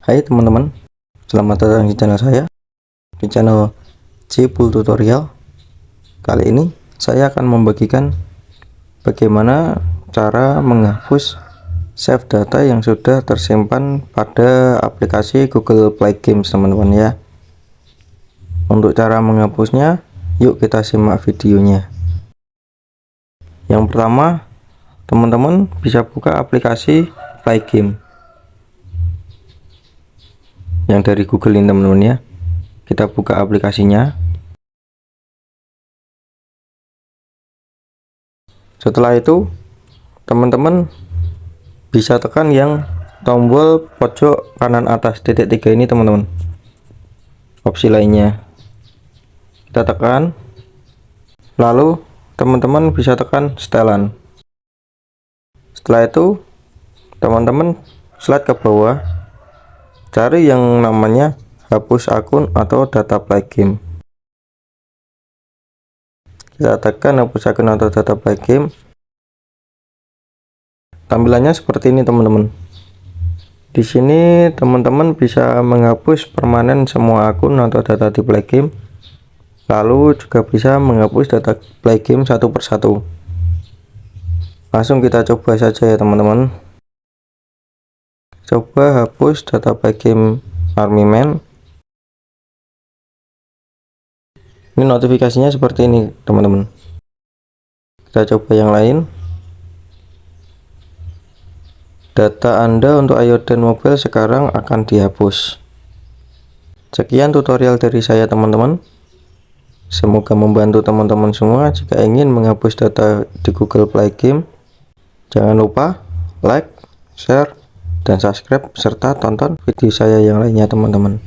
Hai teman-teman, selamat datang di channel saya, di channel Cipul Tutorial. Kali ini saya akan membagikan bagaimana cara menghapus save data yang sudah tersimpan pada aplikasi Google Play Games, teman-teman ya. Untuk cara menghapusnya, yuk kita simak videonya. Yang pertama, teman-teman bisa buka aplikasi Play Game yang dari Google ini, teman-teman ya. Kita buka aplikasinya. Setelah itu teman-teman bisa tekan yang tombol pojok kanan atas titik 3 ini, teman-teman. Opsi lainnya kita tekan, lalu teman-teman bisa tekan setelan. Setelah itu teman-teman slide ke bawah, cari yang namanya hapus akun atau data Play Game. Kita tekan hapus akun atau data Play Game. Tampilannya seperti ini, teman-teman. Di sini teman-teman bisa menghapus permanen semua akun atau data di Play Game. Lalu juga bisa menghapus data Play Game satu persatu. Langsung kita coba saja ya, teman-teman. Coba hapus data Play Game Army Man. Ini notifikasinya seperti ini, teman-teman. Kita coba yang lain. Data Anda untuk iOS dan mobile sekarang akan dihapus. Sekian tutorial dari saya, teman-teman. Semoga membantu teman-teman semua. Jika ingin menghapus data di Google Play Game, jangan lupa like, share, dan subscribe serta tonton video saya yang lainnya, teman-teman.